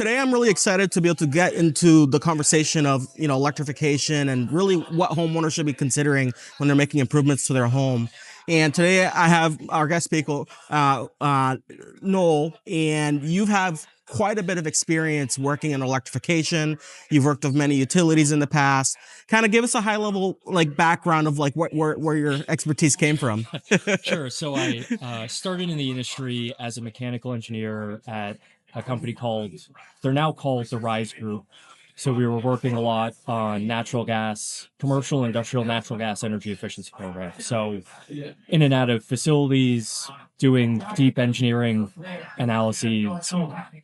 today I'm really excited to be able to get into the conversation of, electrification and really what homeowners should be considering when they're making improvements to their home. And today I have our guest speaker, Noel, and you have quite a bit of experience working in electrification. You've worked with many utilities in the past. Kind of give us a high level background of where your expertise came from. Sure. So I started in the industry as a mechanical engineer at a company they're now called the Rise Group. So we were working a lot on natural gas, commercial and industrial natural gas energy efficiency programs. So in and out of facilities, doing deep engineering analyses,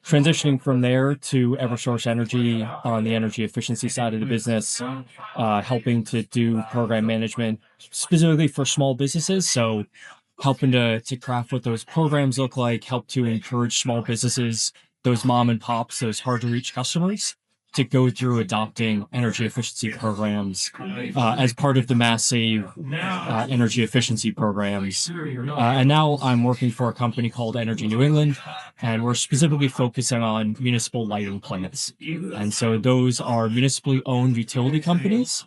transitioning from there to Eversource Energy on the energy efficiency side of the business, helping to do program management specifically for small businesses. So helping to craft what those programs look like, help to encourage small businesses, those mom and pops, those hard to reach customers, to go through adopting energy efficiency programs as part of the Mass Save energy efficiency programs. And now I'm working for a company called Energy New England, and we're specifically focusing on municipal lighting plants. And so those are municipally owned utility companies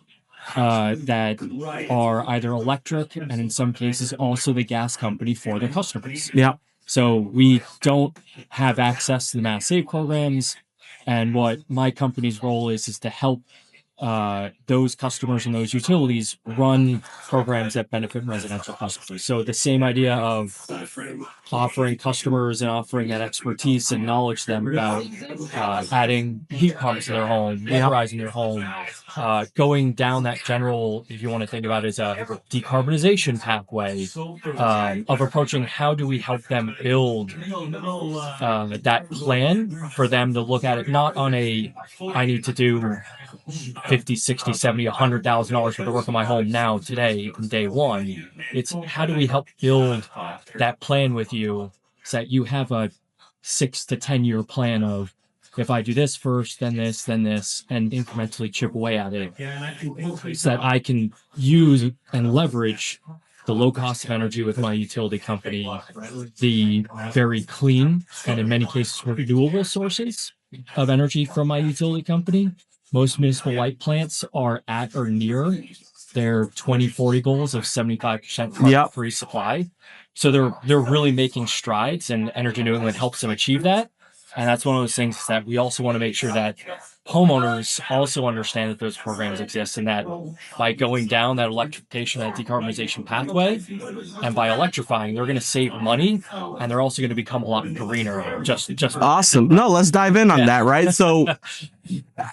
that are either electric and in some cases also the gas company for their customers. Yeah. So we don't have access to the Mass Save programs. And what my company's role is to help those customers and those utilities run programs that benefit residential customers. So the same idea of offering customers and offering that expertise and knowledge to them about adding heat pumps to their home, weatherizing their home, going down that general, if you want to think about it as a decarbonization pathway of approaching how do we help them build that plan for them to look at it not on I need to do 50, 60, 70, $100,000 worth of work on my home now, today, from day one. It's how do we help build that plan with you so that you have a 6 to 10 year plan of if I do this first, then this, and incrementally chip away at it so that I can use and leverage the low cost of energy with my utility company, the very clean and in many cases renewable sources of energy from my utility company. Most municipal light plants are at or near their 2040 goals of 75% carbon-free supply. So they're really making strides, and Energy New England helps them achieve that. And that's one of those things that we also want to make sure that homeowners also understand that those programs exist, and that by going down that electrification, that decarbonization pathway, and by electrifying, they're going to save money, and they're also going to become a lot greener. Just awesome. No, let's dive in on that, right? So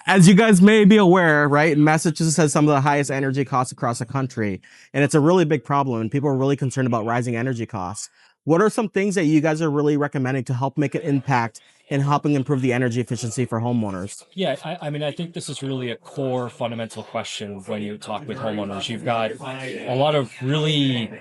as you guys may be aware, right, Massachusetts has some of the highest energy costs across the country, and it's a really big problem, and people are really concerned about rising energy costs. What are some things that you guys are really recommending to help make an impact in helping improve the energy efficiency for homeowners? Yeah, I mean, I think this is really a core fundamental question when you talk with homeowners. You've got a lot of really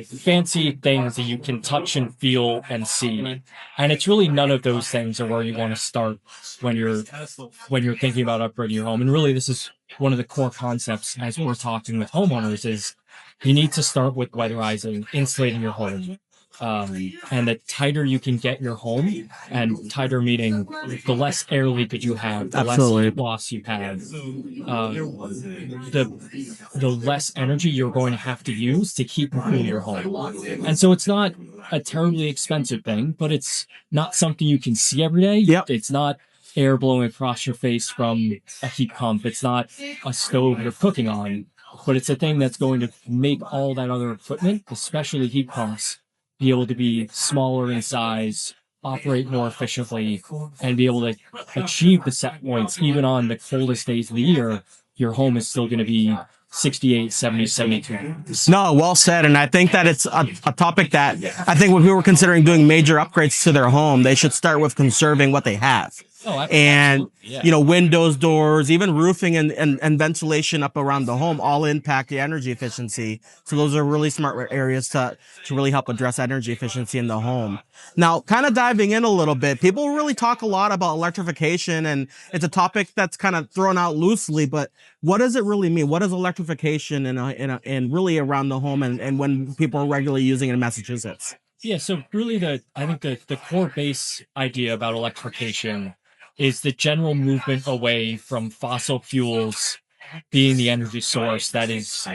fancy things that you can touch and feel and see, and it's really none of those things are where you want to start when you're thinking about upgrading your home. And really, this is one of the core concepts as we're talking with homeowners is you need to start with weatherizing, insulating your home. And the tighter you can get your home, and tighter meaning the less air leakage you have, the less heat loss you have, the less energy you're going to have to use to keep and cool your home. And so it's not a terribly expensive thing, but it's not something you can see every day. Yep. It's not air blowing across your face from a heat pump. It's not a stove you're cooking on, but it's a thing that's going to make all that other equipment, especially heat pumps, be able to be smaller in size, operate more efficiently, and be able to achieve the set points. Even on the coldest days of the year, your home is still going to be 68, 70, 72. No, well said. And I think that it's a topic that I think when people are considering doing major upgrades to their home, they should start with conserving what they have. And, windows, doors, even roofing and ventilation up around the home all impact the energy efficiency. So those are really smart areas to really help address energy efficiency in the home. Now, kind of diving in a little bit, people really talk a lot about electrification, and it's a topic that's kind of thrown out loosely, but what does it really mean? What is electrification and really around the home and when people are regularly using it in Massachusetts? Yeah, so really I think the core base idea about electrification is the general movement away from fossil fuels being the energy source that is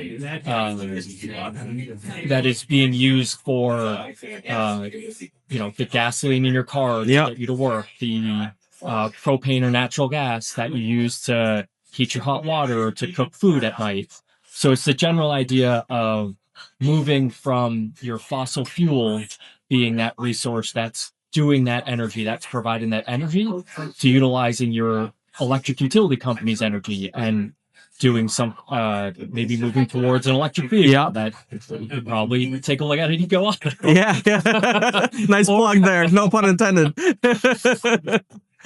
being used for the gasoline in your car to Yep. get you to work, the propane or natural gas that you use to heat your hot water or to cook food at night. So it's the general idea of moving from your fossil fuel being that resource that's doing that energy, that's providing that energy, to utilizing your electric utility company's energy and doing some maybe moving towards an electric vehicle Yeah. that you could probably take a look at it EcoAuto. Yeah. Nice plug there. No pun intended.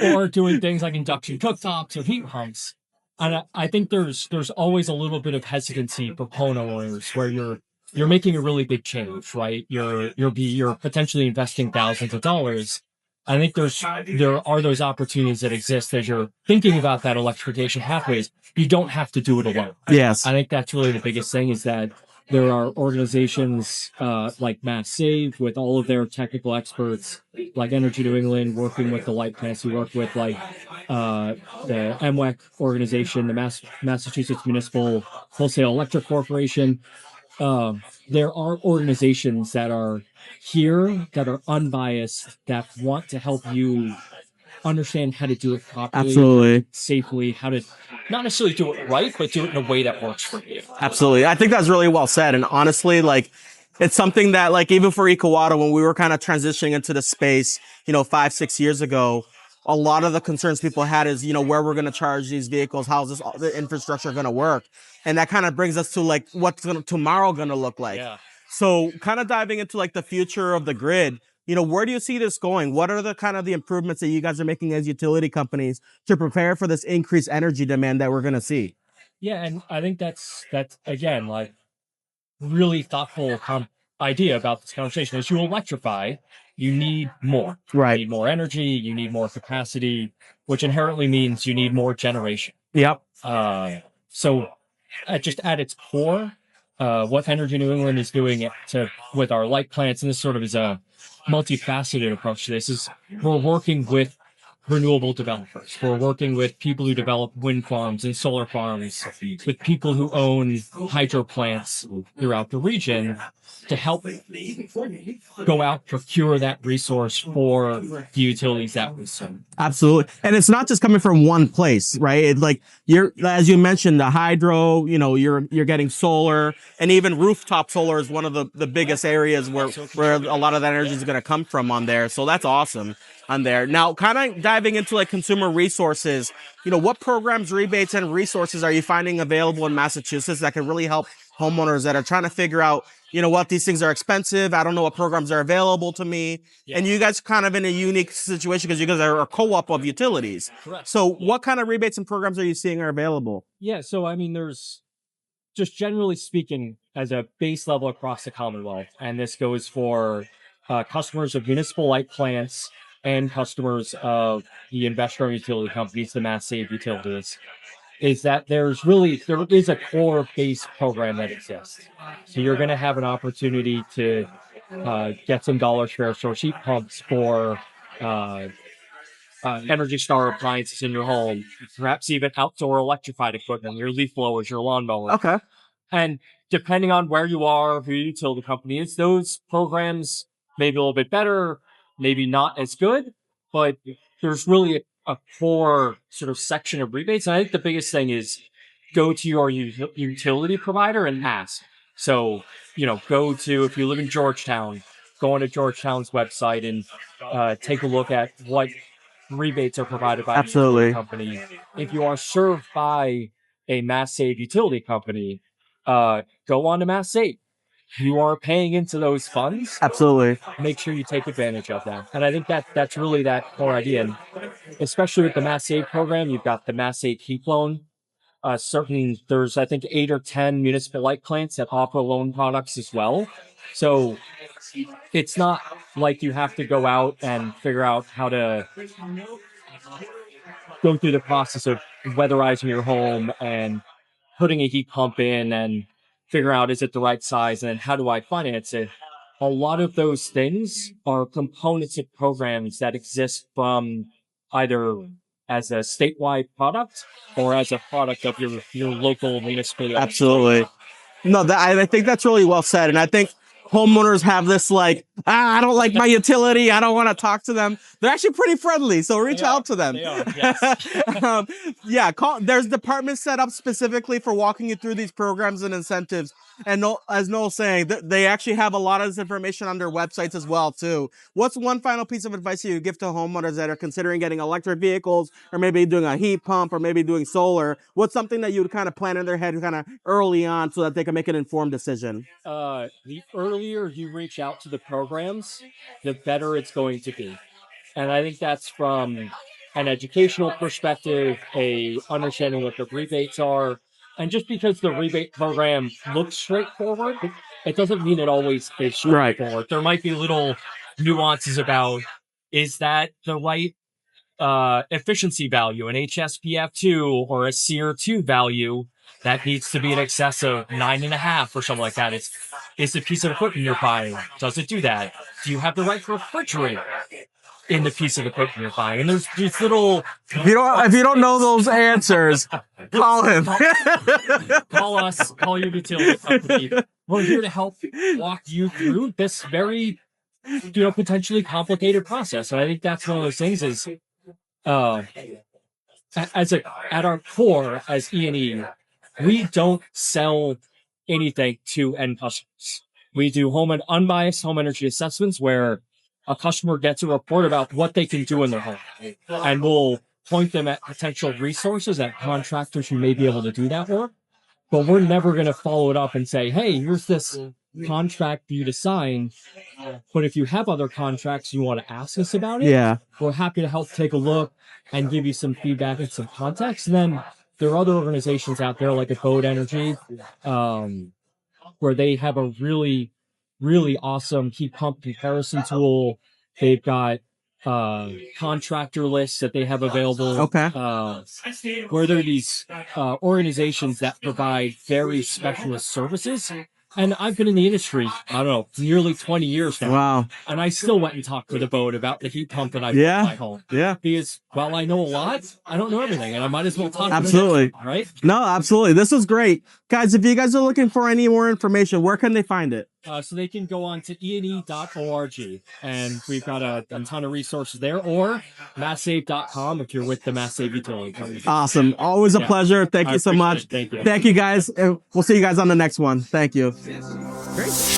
Or doing things like induction cooktops or heat pumps. And I think there's always a little bit of hesitancy for homeowners where you're making a really big change, right? You're potentially investing thousands of dollars. I think there are those opportunities that exist as you're thinking about that electrification pathways. You don't have to do it alone. Yes. I think that's really the biggest thing is that there are organizations like Mass Save with all of their technical experts, like Energy New England, working with the light plants. We work with like the MWEC organization, the Massachusetts Municipal Wholesale Electric Corporation. There are organizations that are here that are unbiased that want to help you understand how to do it properly, Absolutely. safely, how to not necessarily do it right, but do it in a way that works for you. Absolutely. I think that's really well said. And honestly, like, it's something that, like, even for EcoAuto, when we were kind of transitioning into the space, 5, 6 years ago, a lot of the concerns people had is, where we're going to charge these vehicles, how's the infrastructure going to work? And that kind of brings us to, like, what's tomorrow going to look like. Yeah. So kind of diving into, like, the future of the grid, where do you see this going? What are the kind of the improvements that you guys are making as utility companies to prepare for this increased energy demand that we're going to see? Yeah, and I think that's again like really thoughtful idea about this conversation. As you electrify, you need more. Right. You need more energy. You need more capacity, which inherently means you need more generation. Yep. So, just at its core, what Energy New England is doing with our light plants, and this sort of is a multifaceted approach to this, is we're working with renewable developers. We're working with people who develop wind farms and solar farms, with people who own hydro plants throughout the region to help go out, procure that resource for the utilities that we serve. Absolutely. And it's not just coming from one place, right? It's like as you mentioned, the hydro, you're getting solar, and even rooftop solar is one of the biggest areas where a lot of that energy is going to come from on there. So that's awesome on there. Now, kind of diving into like consumer resources, what programs, rebates, and resources are you finding available in Massachusetts that can really help homeowners that are trying to figure out, what, these things are expensive. I don't know what programs are available to me. Yeah. And you guys kind of in a unique situation because you guys are a co-op of utilities. Correct. So what kind of rebates and programs are you seeing are available? Yeah. So, I mean, there's just generally speaking as a base level across the Commonwealth, and this goes for customers of municipal light plants and customers of the investor utility companies, the Mass Save utilities, is that there is a core base program that exists. So you're going to have an opportunity to get some dollars for source heat pumps for Energy Star appliances in your home, perhaps even outdoor electrified equipment, your leaf blowers, your lawnmowers. Okay. And depending on where you are, who your utility company is, those programs may be a little bit better, maybe not as good, but there's really a core sort of section of rebates. And I think the biggest thing is go to your utility provider and ask. So, if you live in Georgetown, go onto Georgetown's website and take a look at what rebates are provided by a utility company. If you are served by a Mass Save utility company, go on to Mass Save. You are paying into those funds. Absolutely. Make sure you take advantage of that. And I think that's really that core idea. And especially with the Mass Save program, you've got the Mass Save Heat Loan. There's, I think, 8 or 10 municipal light plants that offer loan products as well. So it's not like you have to go out and figure out how to go through the process of weatherizing your home and putting a heat pump in and figure out is it the right size and how do I finance it. a lot of those things are components of programs that exist from either as a statewide product or as a product of your local municipality. Absolutely. No, I think that's really well said. And I think homeowners have this like, I don't like my utility. I don't want to talk to them. They're actually pretty friendly. So reach out to them. They are, yes. Yeah, there's departments set up specifically for walking you through these programs and incentives. And as Noel's saying, they actually have a lot of this information on their websites as well, too. What's one final piece of advice you give to homeowners that are considering getting electric vehicles or maybe doing a heat pump or maybe doing solar? What's something that you would kind of plan in their head kind of early on so that they can make an informed decision? The earlier you reach out to the programs, the better it's going to be. And I think that's from an educational perspective, a understanding what the rebates are. And just because the rebate program looks straightforward, it doesn't mean it always is straightforward. Right. There might be little nuances about, is that the right efficiency value, an HSPF2 or a SEER2 value that needs to be in excess of 9.5 or something like that? Is the piece of equipment you're buying, does it do that? Do you have the right refrigerator in the piece of equipment you're buying? And there's these little... If you don't know those answers, call him. Call us, call your utility company. We're here to help walk you through this very, potentially complicated process. And I think that's one of those things is, at our core as E&E, we don't sell anything to end customers. We do unbiased home energy assessments where a customer gets a report about what they can do in their home. And we'll point them at potential resources, at contractors who may be able to do that work. But we're never going to follow it up and say, hey, here's this contract for you to sign. But if you have other contracts you want to ask us about it, we're happy to help take a look and give you some feedback and some context. And then there are other organizations out there like Abode Energy, where they have a really, really awesome heat pump comparison tool. They've got contractor lists that they have available. Okay. Where there are these organizations that provide very specialist services. And I've been in the industry, I don't know, nearly 20 years now. Wow. And I still went and talked with Abode about the heat pump that I put in my home. Yeah. Because while I know a lot, I don't know everything. And I might as well talk Absolutely. to them. Right? No, absolutely. This was great. Guys, if you guys are looking for any more information, where can they find it? So they can go on to ene.org, and we've got a ton of resources there, or masssave.com if you're with the MassSave utility company. Awesome. Always a pleasure. Thank you so much. Thank you. Thank you, guys. And we'll see you guys on the next one. Thank you. Great.